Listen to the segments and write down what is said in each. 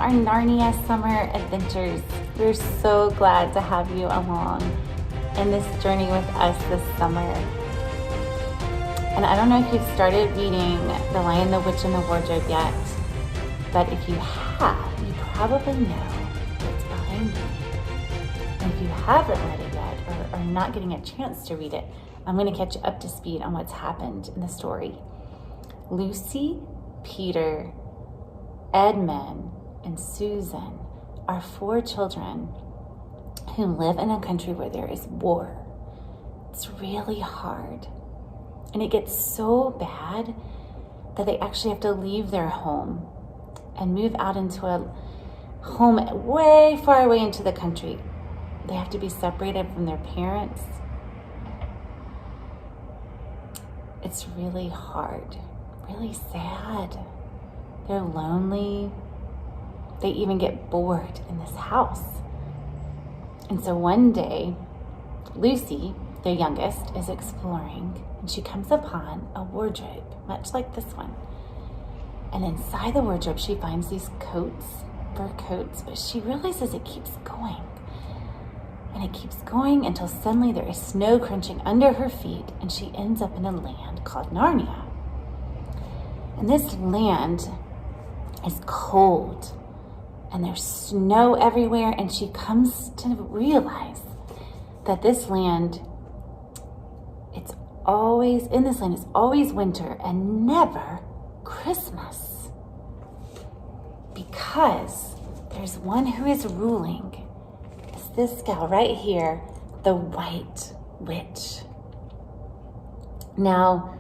our Narnia summer adventures. We're so glad to have you along in this journey with us this summer. And I don't know if you've started reading The Lion, the Witch, and the Wardrobe yet, but if you have, you probably know what's behind me. And if you haven't read it yet, or are not getting a chance to read it, I'm going to catch you up to speed on what's happened in the story. Lucy, Peter, Edmond, and Susan are 4 children who live in a country where there is war. It's really hard. And it gets so bad that they actually have to leave their home and move out into a home way far away into the country. They have to be separated from their parents. It's really hard, really sad. They're lonely. They even get bored in this house. And so one day, Lucy, their youngest, is exploring, and she comes upon a wardrobe, much like this one. And inside the wardrobe, she finds these coats, fur coats, but she realizes it keeps going. And it keeps going until suddenly there is snow crunching under her feet, and she ends up in a land called Narnia. And this land is cold, and there's snow everywhere, and she comes to realize that this land, it's always winter and never Christmas, because there's one who is ruling. It's this gal right here, the White Witch. Now,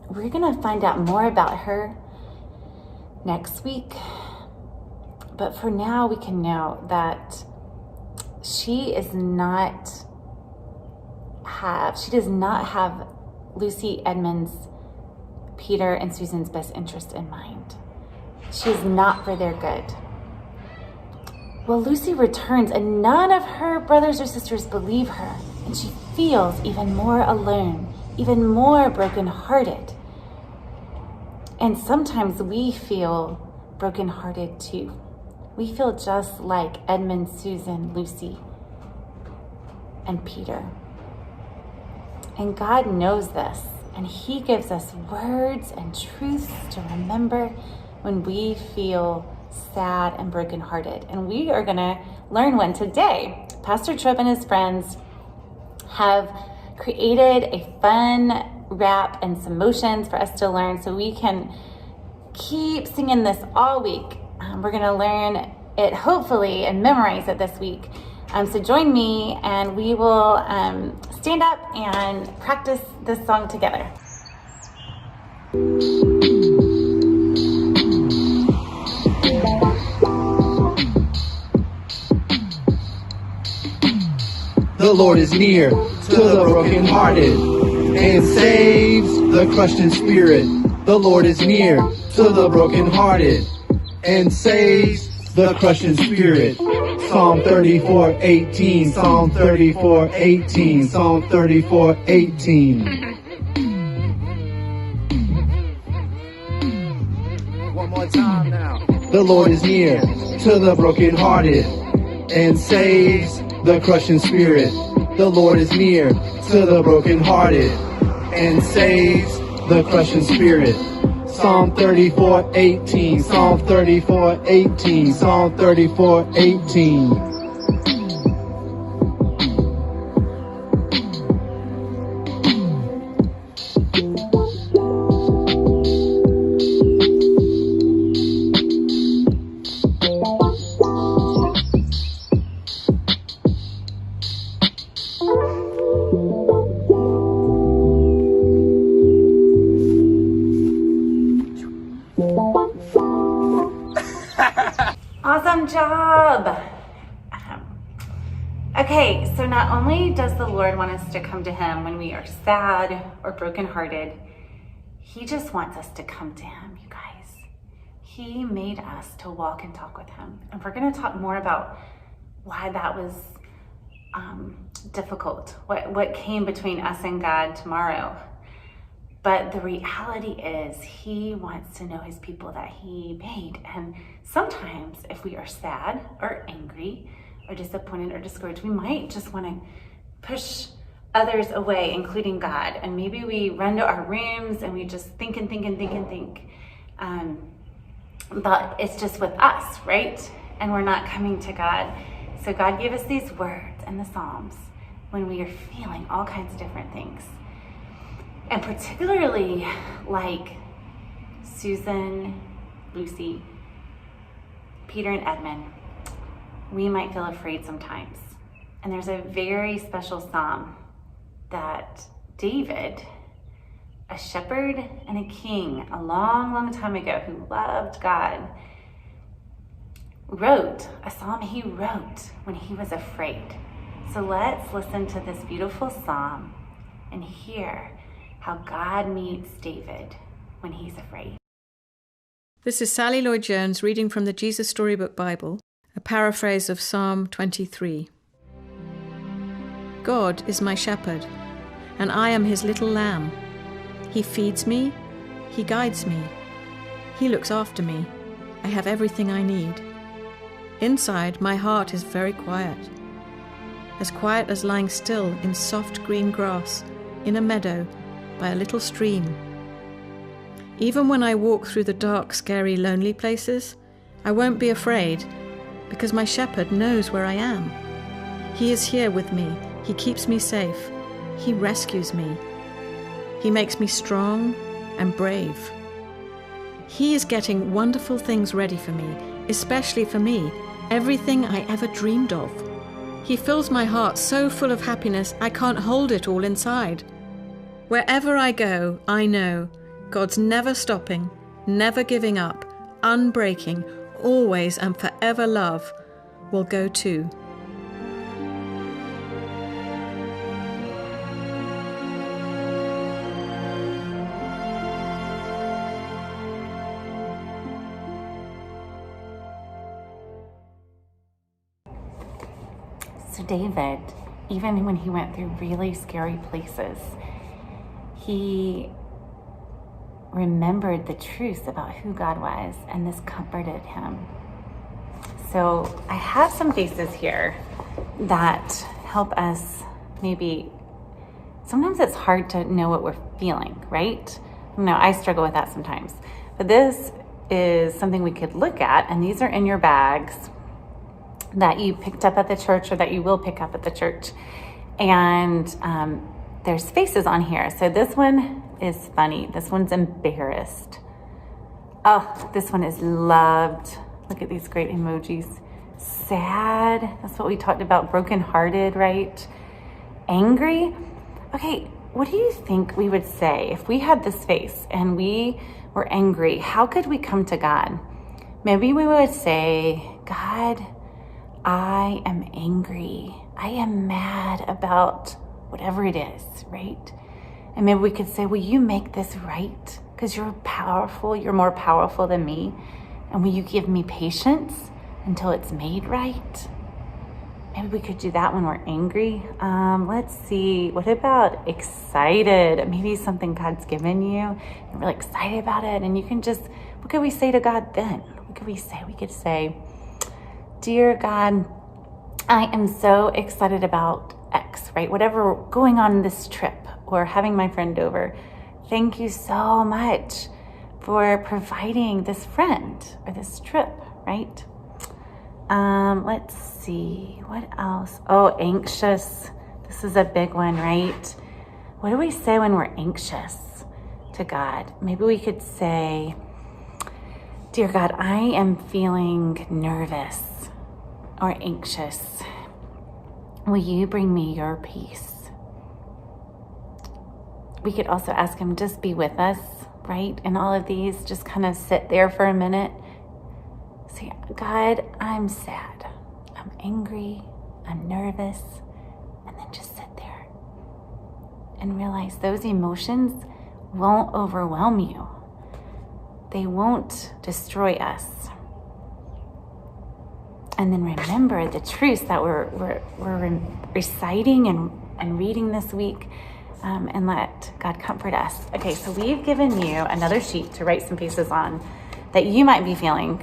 we're gonna find out more about her next week, but for now we can know that she does not have Lucy, Edmond's, Peter, and Susan's best interest in mind. She is not for their good. Well, Lucy returns, and none of her brothers or sisters believe her, and she feels even more alone, even more brokenhearted. And sometimes we feel brokenhearted too. We feel just like Edmond, Susan, Lucy, and Peter. And God knows this, and He gives us words and truths to remember when we feel sad and brokenhearted. And we are gonna learn one today. Pastor Tripp and his friends have created a fun rap and some motions for us to learn so we can keep singing this all week. We're gonna learn it hopefully and memorize it this week. So join me and we will stand up and practice this song together. The Lord is near to the brokenhearted and saves the crushed in spirit. The Lord is near to the brokenhearted and saves the crushed in spirit. Psalm 34:18, Psalm 34:18, Psalm 34:18. One more time now. The Lord is near to the brokenhearted and saves the crushed in spirit. The Lord is near to the brokenhearted and saves the crushed in spirit. Psalm 34:18, Psalm 34:18, Psalm 34:18. Awesome job. Okay, so not only does the Lord want us to come to Him when we are sad or brokenhearted, He just wants us to come to Him, you guys. He made us to walk and talk with Him. And we're going to talk more about why that was difficult, what came between us and God tomorrow. But the reality is he wants to know his people that he made. And sometimes if we are sad or angry or disappointed or discouraged, we might just want to push others away, including God. And maybe we run to our rooms and we just think and think and think and think. But it's just with us, right? And we're not coming to God. So God gave us these words in the Psalms when we are feeling all kinds of different things. And particularly like Susan, Lucy, Peter, and Edmond, we might feel afraid sometimes. And there's a very special psalm that David, a shepherd and a king a long, long time ago who loved God, wrote, a psalm he wrote when he was afraid. So let's listen to this beautiful psalm and hear how God meets David when he's afraid. This is Sally Lloyd-Jones reading from the Jesus Storybook Bible, a paraphrase of Psalm 23. God is my shepherd, and I am his little lamb. He feeds me, he guides me, he looks after me. I have everything I need. Inside, my heart is very quiet as lying still in soft green grass in a meadow by a little stream. Even when I walk through the dark, scary, lonely places, I won't be afraid, because my shepherd knows where I am. He is here with me. He keeps me safe. He rescues me. He makes me strong and brave. He is getting wonderful things ready for me, especially for me, everything I ever dreamed of. He fills my heart so full of happiness I can't hold it all inside. Wherever I go, I know God's never stopping, never giving up, unbreaking, always and forever love will go too. So David, even when he went through really scary places, he remembered the truth about who God was, and this comforted him. So I have some faces here that help us maybe, sometimes it's hard to know what we're feeling, right? I struggle with that sometimes. But this is something we could look at, and these are in your bags that you picked up at the church or that you will pick up at the church. And there's faces on here. So this one is funny. This one's embarrassed. Oh, this one is loved. Look at these great emojis. Sad. That's what we talked about. Brokenhearted, right? Angry. Okay, what do you think we would say if we had this face and we were angry? How could we come to God? Maybe we would say, God, I am angry. I am mad about whatever it is, right? And maybe we could say, will you make this right? Because you're powerful. You're more powerful than me. And will you give me patience until it's made right? Maybe we could do that when we're angry. Let's see. What about excited? Maybe something God's given you. You're really excited about it. And you can just, what could we say to God then? What could we say? We could say, Dear God, I am so excited about X, right? Whatever going on this trip or having my friend over. Thank you so much for providing this friend or this trip, right? Let's see, what else? Oh, anxious. This is a big one, right? What do we say when we're anxious to God? Maybe we could say, Dear God, I am feeling nervous or anxious. Will you bring me your peace? We could also ask him, just be with us, right? In all of these, just kind of sit there for a minute. Say, God, I'm sad. I'm angry. I'm nervous. And then just sit there and realize those emotions won't overwhelm you. They won't destroy us. And then remember the truths that we're reciting and reading this week. and let God comfort us. Okay, so we've given you another sheet to write some pieces on that you might be feeling.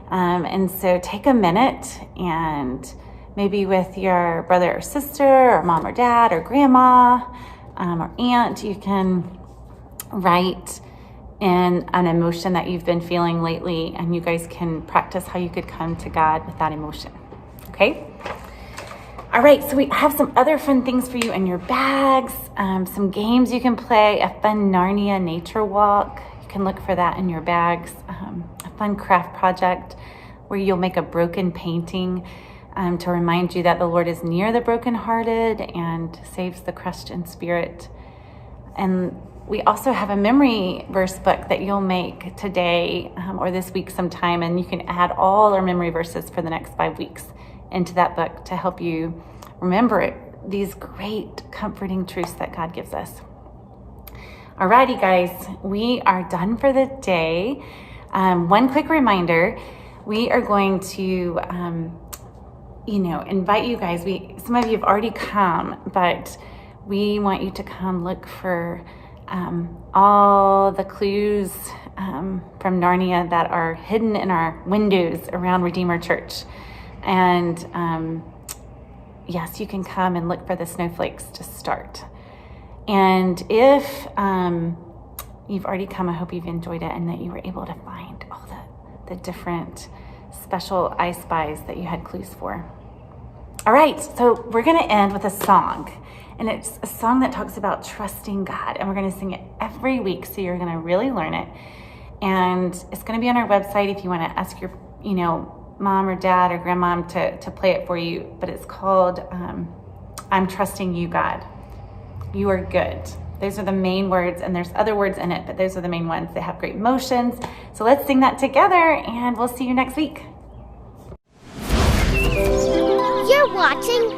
And so take a minute, and maybe with your brother or sister or mom or dad or grandma or aunt, you can write in an emotion that you've been feeling lately, and you guys can practice how you could come to God with that emotion. Okay? All right, so we have some other fun things for you in your bags, some games you can play, a fun Narnia nature walk. You can look for that in your bags, a fun craft project where you'll make a broken painting to remind you that the Lord is near the brokenhearted and saves the crushed in spirit. And we also have a memory verse book that you'll make today or this week sometime, and you can add all our memory verses for the next 5 weeks into that book to help you remember these great comforting truths that God gives us. Alrighty, guys, we are done for the day. One quick reminder, we are going to, invite you guys. Some of you have already come, but we want you to come look for all the clues from Narnia that are hidden in our windows around Redeemer Church. And yes, you can come and look for the snowflakes to start. And if you've already come, I hope you've enjoyed it and that you were able to find all the different special I spies that you had clues for. All right, so we're going to end with a song. And it's a song that talks about trusting God. And we're going to sing it every week, so you're going to really learn it. And it's going to be on our website if you want to ask your, mom or dad or grandmom to play it for you. But it's called I'm Trusting You, God. You are good. Those are the main words, and there's other words in it, but those are the main ones. They have great emotions. So let's sing that together, and we'll see you next week. You're watching